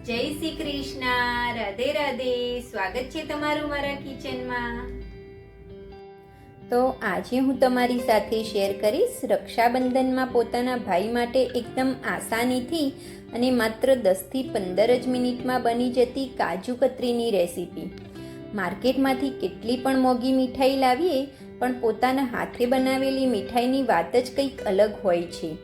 જય શ્રી કૃષ્ણ, રાધે રાધે. સ્વાગત છે તમારું મારા કિચનમાં. તો આજે હું તમારી સાથે શેર કરીશ રક્ષાબંધનમાં પોતાના ભાઈ માટે એકદમ આસાનીથી અને માત્ર 10થી 15 જ મિનિટમાં બની જતી કાજુ કતરીની રેસીપી. માર્કેટમાંથી કેટલી પણ મોંઘી મીઠાઈ લાવીએ પણ પોતાના હાથે બનાવેલી મીઠાઈની વાત જ કંઈક અલગ હોય છે.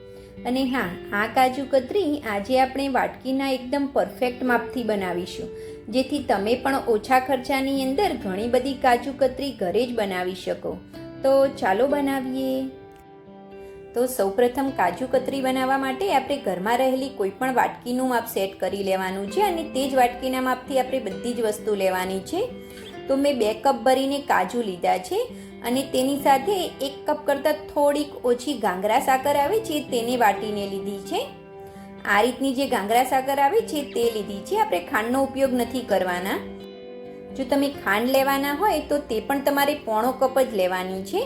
અને હા, આ કાજુ કતરી આજે આપણે વાટકીના એકદમ પરફેક્ટ માપથી બનાવીશું, જેથી તમે પણ ઓછા ખર્ચાની અંદર ઘણી બધી કાજુ કતરી ઘરે જ બનાવી શકો. તો ચાલો બનાવીએ. તો સૌપ્રથમ કાજુ કતરી બનાવવા માટે આપણે ઘરમાં રહેલી કોઈ પણ વાટકીનું માપ સેટ કરી લેવાનું છે અને તે જ વાટકીના માપથી આપણે બધી જ વસ્તુ લેવાની છે. તો મેં 2 કપ ભરીને કાજુ લીધા છે અને તેની સાથે 1 કપ કરતાં થોડીક ઓછી ગાંગરા સાકર આવે છે તેને વાટીને લીધી છે. આ રીતની જે ગાંગરા સાકર આવે છે તે લીધી છે. આપણે ખાંડનો ઉપયોગ નથી કરવાના. જો તમે ખાંડ લેવાના હોય તો તે પણ તમારે પોણો કપ જ લેવાની છે.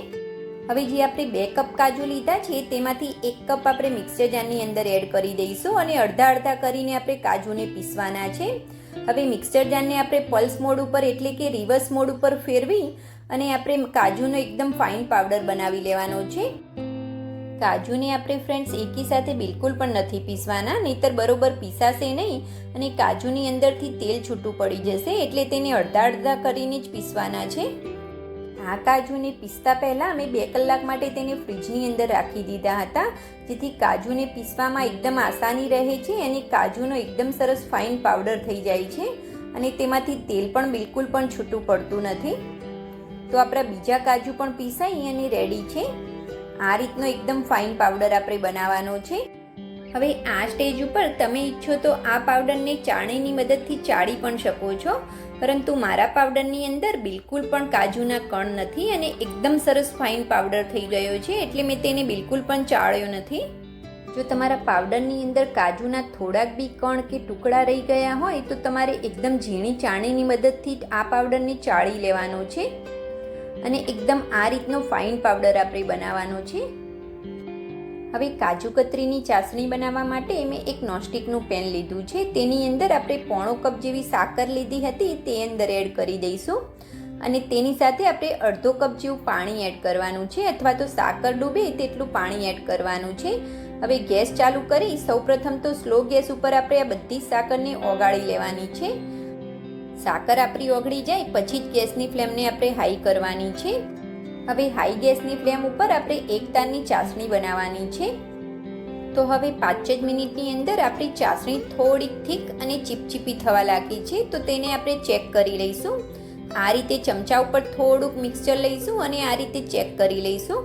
હવે જે આપણે 2 કપ કાજુ લીધા છે તેમાંથી 1 કપ આપણે મિક્સર જારની અંદર એડ કરી દઈશું અને અડધા કરીને આપણે કાજુને પીસવાના છે. હવે મિક્સર જારને આપણે પલ્સ મોડ ઉપર એટલે કે રિવર્સ મોડ ઉપર ફેરવી અને આપણે કાજુનો એકદમ ફાઇન પાવડર બનાવી લેવાનો છે. કાજુને આપણે ફ્રેન્ડ્સ એકી સાથે બિલકુલ પણ નથી પીસવાના, નહીતર બરોબર પીસાશે નહીં અને કાજુની અંદરથી તેલ છૂટું પડી જશે, એટલે તેને અડધા કરીને જ પીસવાના છે. આ કાજુને પીસતા પહેલાં અમે 2 કલાક માટે તેને ફ્રીજની અંદર રાખી દીધા હતા, જેથી કાજુને પીસવામાં એકદમ આસાની રહે છે અને કાજુનો એકદમ સરસ ફાઇન પાવડર થઈ જાય છે અને તેમાંથી તેલ પણ બિલકુલ પણ છૂટું પડતું નથી. તો આપણા બીજા કાજુ પણ પીસાઈ અને રેડી છે. આ રીતનો એકદમ ફાઇન પાવડર આપણે બનાવવાનો છે. હવે આ સ્ટેજ ઉપર તમે ઈચ્છો તો આ પાવડરને ચાળણીની મદદથી ચાળી પણ શકો છો, પરંતુ મારા પાવડરની અંદર બિલકુલ પણ કાજુના કણ નથી અને એકદમ સરસ ફાઇન પાવડર થઈ ગયો છે, એટલે મેં તેને બિલકુલ પણ ચાળ્યો નથી. જો તમારા પાવડરની અંદર કાજુના થોડાક બી કણ કે ટુકડા રહી ગયા હોય તો તમારે એકદમ ઝીણી ચાળણીની મદદથી આ પાવડરને ચાળી લેવાનો છે અને એકદમ આ રીતનો ફાઇન પાવડર આપણે બનાવવાનો છે. હવે કાજુ કતરીની ચાસણી બનાવવા માટે મેં એક નોનસ્ટિકનું પેન લીધું છે. તેની અંદર આપણે પોણો કપ જેવી સાકર લીધી હતી તે અંદર એડ કરી દઈશું અને તેની સાથે આપણે અડધો કપ જેવું પાણી એડ કરવાનું છે, અથવા તો સાકર ડૂબે તેટલું પાણી એડ કરવાનું છે. હવે ગેસ ચાલુ કરી સૌપ્રથમ તો સ્લો ગેસ ઉપર આપણે આ બધી સાકરને ઓગાળી લેવાની છે. સાકર આપણી ઓગળી જાય પછી જ ગેસની ફ્લેમને આપણે હાઈ કરવાની છે. હવે હાઈ ગેસની ફ્લેમ ઉપર આપણે 1 તારની ચાસણી બનાવવાની છે. તો હવે 5 જ મિનિટની અંદર આપણી ચાસણી થોડીક થીક અને ચીપચીપી થવા લાગી છે, તો તેને આપણે ચેક કરી લઈશું. આ રીતે ચમચા ઉપર થોડુંક મિક્સચર લઈશું અને આ રીતે ચેક કરી લઈશું.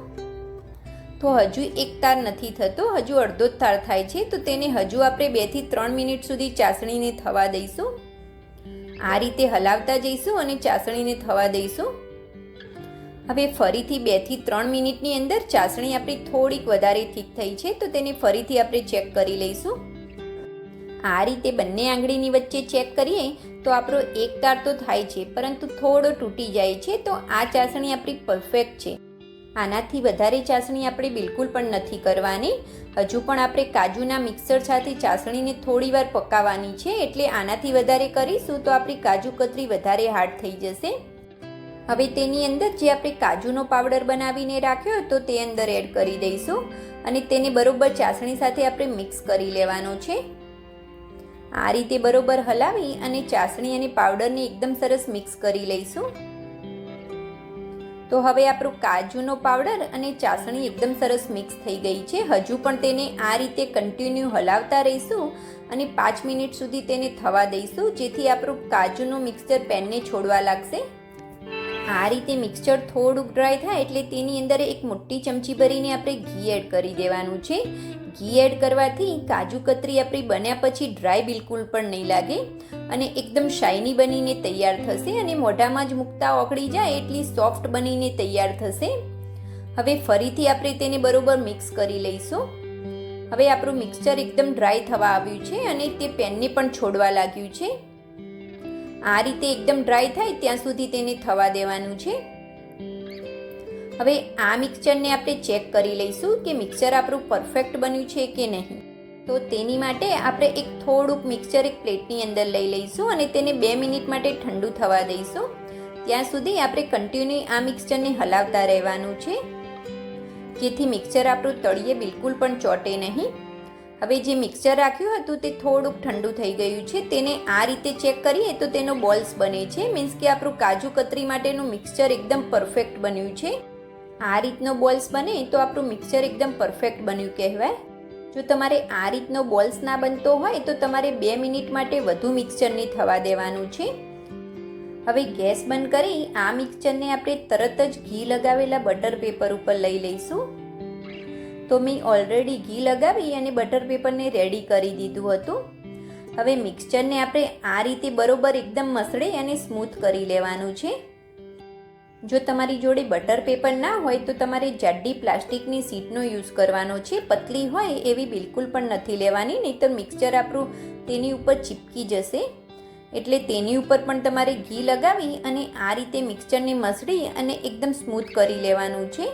તો હજુ 1 તાર નથી થતો, હજુ અડધો જ તાર થાય છે, તો તેને હજુ આપણે 2 થી 3 મિનિટ સુધી ચાસણીને થવા દઈશું. આ રીતે હલાવતા જઈશું અને ચાસણીને થવા દઈશું. હવે ફરીથી 2 થી 3 મિનિટની અંદર ચાસણી આપણી થોડીક વધારે થીક થઈ છે, તો તેને ફરીથી આપણે ચેક કરી લઈશું. આ રીતે બંને આંગળીની વચ્ચે ચેક કરીએ તો આપણો 1 તાર તો થાય છે, પરંતુ થોડો તૂટી જાય છે. તો આ ચાસણી આપણી પરફેક્ટ છે. આનાથી વધારે ચાસણી આપણે બિલકુલ પણ નથી કરવાની. હજુ પણ આપણે કાજુના મિક્સર સાથે ચાસણીને થોડી વાર પકાવવાની છે, એટલે આનાથી વધારે કરીશું તો આપણી કાજુ કતરી વધારે હાર્ડ થઈ જશે. હવે તેની અંદર જે આપણે કાજુનો પાવડર બનાવીને રાખ્યો તો તે અંદર એડ કરી દઈશું અને તેને બરોબર ચાસણી સાથે આપણે મિક્સ કરી લેવાનો છે. આ રીતે બરોબર હલાવી અને ચાસણી અને પાવડરને એકદમ સરસ મિક્સ કરી લઈશું. તો હવે આપણું કાજુનો પાવડર અને ચાસણી એકદમ સરસ મિક્સ થઈ ગઈ છે. હજુ પણ તેને આ રીતે કન્ટિન્યુ હલાવતા રહીશું અને 5 મિનિટ સુધી તેને થવા દઈશું, જેથી આપણું કાજુનું મિક્સચર પેનને છોડવા લાગશે. આ રીતે મિક્સચર થોડુંક ડ્રાય થાય એટલે તેની અંદર એક મોટી ચમચી ભરીને આપણે ઘી એડ કરી દેવાનું છે. ઘી એડ કરવાથી કાજુ કતરી આપણી બન્યા પછી ડ્રાય બિલકુલ પણ નહીં લાગે અને એકદમ શાઇની બનીને તૈયાર થશે અને મોઢામાં જ મૂકતા ઓગળી જાય એટલી સોફ્ટ બનીને તૈયાર થશે. હવે ફરીથી આપણે તેને બરોબર મિક્સ કરી લઈશું. હવે આપણું મિક્સચર એકદમ ડ્રાય થવા આવ્યું છે અને તે પેનને પણ છોડવા લાગ્યું છે. આ રીતે એકદમ ડ્રાય થાય ત્યાં સુધી તેને થવા દેવાનું છે. હવે આ મિક્સચરને આપણે ચેક કરી લઈશું કે મિક્સચર આપણું પરફેક્ટ બન્યું છે કે નહીં. તો તેની માટે આપણે એક થોડુંક મિક્સચર એક પ્લેટની અંદર લઈ લઈશું અને તેને 2 મિનિટ માટે ઠંડુ થવા દઈશું. ત્યાં સુધી આપણે કન્ટિન્યુ આ મિક્સચરને હલાવતા રહેવાનું છે, જેથી મિક્સચર આપણું તળિયે બિલકુલ પણ ચોંટે નહીં. હવે જે મિક્સચર રાખ્યું હતું તે થોડુંક ઠંડુ થઈ ગયું છે. તેને આ રીતે ચેક કરીએ તો તેનો બોલ્સ બને છે, મીન્સ કે આપણું કાજુ કતરી માટેનું મિક્સચર એકદમ પરફેક્ટ બન્યું છે. આ રીતનો બોલ્સ બને તો આપણું મિક્સચર એકદમ પરફેક્ટ બન્યું કહેવાય. જો તમારે આ રીતનો બોલ્સ ના બનતો હોય તો તમારે 2 મિનિટ માટે વધુ મિક્સચરને થવા દેવાનું છે. હવે ગેસ બંધ કરી આ મિક્સચરને આપણે તરત જ ઘી લગાવેલા બટર પેપર ઉપર લઈ લઈશું. તો મેં ઓલરેડી ઘી લગાવી અને બટર પેપરને રેડી કરી દીધું હતું. હવે મિક્સચરને આપણે આ રીતે બરોબર એકદમ મસળી અને સ્મૂથ કરી લેવાનું છે. જો તમારી જોડે બટર પેપર ના હોય તો તમારે જાડી પ્લાસ્ટિકની શીટનો યુઝ કરવાનો છે. પતલી હોય એવી બિલકુલ પણ નથી લેવાની, નહીં તો મિક્સચર આપણું તેની ઉપર ચીપકી જશે. એટલે તેની ઉપર પણ તમારે ઘી લગાવી અને આ રીતે મિક્સચરને મસળી અને એકદમ સ્મૂથ કરી લેવાનું છે.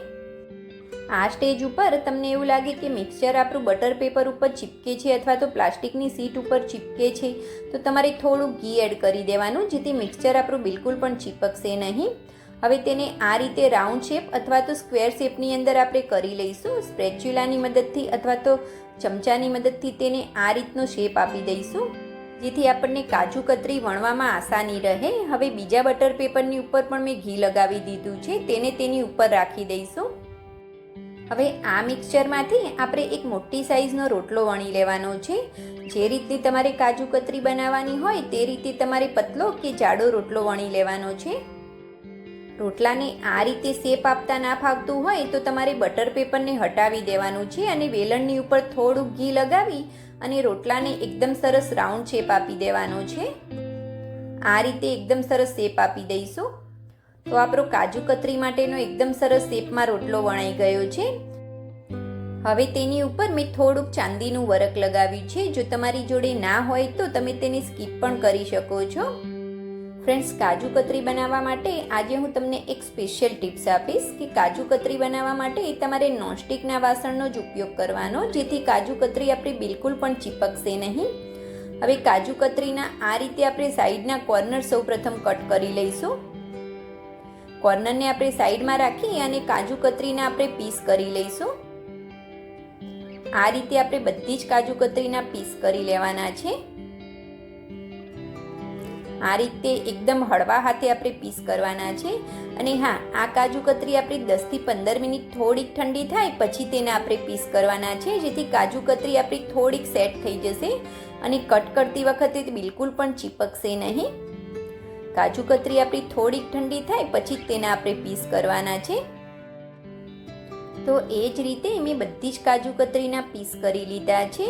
આ સ્ટેજ ઉપર તમને એવું લાગે કે મિક્સચર આપણું બટર પેપર ઉપર ચીપકે છે અથવા તો પ્લાસ્ટિકની શીટ ઉપર ચીપકે છે તો તમારે થોડું ઘી એડ કરી દેવાનું, જેથી મિક્સચર આપણું બિલકુલ પણ ચીપકશે નહીં. હવે તેને આ રીતે રાઉન્ડ શેપ અથવા તો સ્ક્વેર શેપની અંદર આપણે કરી લઈશું. સ્પેચ્યુલાની મદદથી અથવા તો ચમચાની મદદથી તેને આ રીતનો શેપ આપી દઈશું, જેથી આપણને કાજુ કતરી વણવામાં આસાની રહે. હવે બીજા બટર પેપરની ઉપર પણ મેં ઘી લગાવી દીધું છે, તેને તેની ઉપર રાખી દઈશું. હવે આ મિક્સચરમાંથી આપણે એક મોટી સાઈઝનો રોટલો વણી લેવાનો છે. જે રીતની તમારે કાજુ કતરી બનાવવાની હોય તે રીતે તમારે પતલો કે જાડો રોટલો વણી લેવાનો છે. રોટલાને આ રીતે શેપ આપતા ના ફાવતું હોય તો તમારે બટર પેપરને હટાવી દેવાનું છે અને વેલણની ઉપર થોડું ઘી લગાવી અને રોટલાને એકદમ સરસ રાઉન્ડ શેપ આપી દેવાનો છે. આ રીતે એકદમ સરસ શેપ આપી દઈશું. તો આપણો કાજુ કતરી માટેનો એકદમ સરસ શેપમાં રોટલો વણાઈ ગયો છે. હવે તેની ઉપર મેં થોડુંક ચાંદીનું વરખ લગાવ્યું છે. જો તમારી જોડે ના હોય તો તમે તેને સ્કીપ પણ કરી શકો છો. ફ્રેન્ડ્સ, કાજુ કતરી બનાવવા માટે આજે હું તમને એક સ્પેશિયલ ટિપ્સ આપીશ કે કાજુ કતરી બનાવવા માટે તમારે નોનસ્ટિકના વાસણનો જ ઉપયોગ કરવાનો, જેથી કાજુ કતરી આપણી બિલકુલ પણ ચીપકશે નહીં. હવે કાજુ કતરીના આ રીતે આપણે સાઈડના કોર્નર સૌ પ્રથમ કટ કરી લઈશું. કોર્નરને આપણે સાઈડમાં રાખી અને કાજુ કતરીના આપણે પીસ કરી લઈશું. આ રીતે આપણે બધી જ કાજુ કતરીના પીસ કરી લેવાના છે. આ રીતે એકદમ હળવા હાથે આપણે પીસ કરવાના છે. અને હા, આ કાજુ કતરી આપણી 10 થી 15 મિનિટ થોડીક ઠંડી થાય પછી તેને આપણે પીસ કરવાના છે, જેથી કાજુ કતરી આપણી થોડીક સેટ થઈ જશે અને કટ કરતી વખતે બિલકુલ પણ ચીપકશે નહીં. કાજુ કતરી આપણી થોડીક ઠંડી થાય પછી તેને આપણે પીસ કરવાના છે. તો એ જ રીતે મેં બધી જ કાજુ કતરીના પીસ કરી લીધા છે.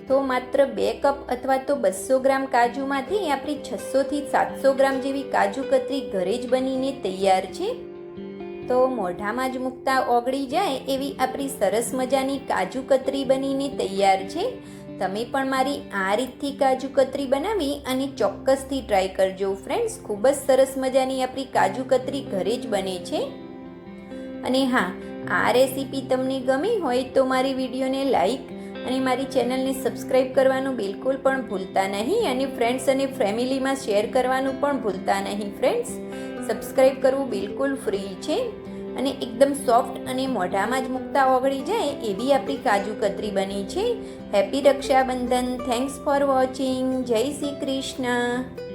તો માત્ર 2 કપ અથવા તો 200 ગ્રામ કાજુમાંથી આપણી 600 થી 700 ગ્રામ જેવી કાજુ કતરી ઘરે જ બનીને તૈયાર છે. તો મોઢામાં જ મૂકતા ઓગળી જાય એવી આપણી સરસ મજાની કાજુ કતરી બનીને તૈયાર છે. તમે પણ મારી આ રીતથી કાજુ કતરી બનાવી અને ચોક્કસથી ટ્રાય કરજો ફ્રેન્ડ્સ. ખૂબ જ સરસ મજાની આપણી કાજુ કતરી ઘરે જ બને છે. અને હા, આ રેસીપી તમને ગમી હોય તો મારી વિડીયોને લાઈક અને મારી ચેનલને સબસ્ક્રાઈબ કરવાનું બિલકુલ પણ ભૂલતા નહીં અને ફ્રેન્ડ્સ અને ફેમિલીમાં શેર કરવાનું પણ ભૂલતા નહીં. ફ્રેન્ડ્સ, સબસ્ક્રાઈબ કરવું બિલકુલ ફ્રી છે અને એકદમ સોફ્ટ અને મોઢામાં જ મૂકતા ઓગળી જાય એવી આપણી કાજુ કતરી બની છે. Happy Raksha Bandhan. Thanks for watching. જય શ્રી કૃષ્ણ.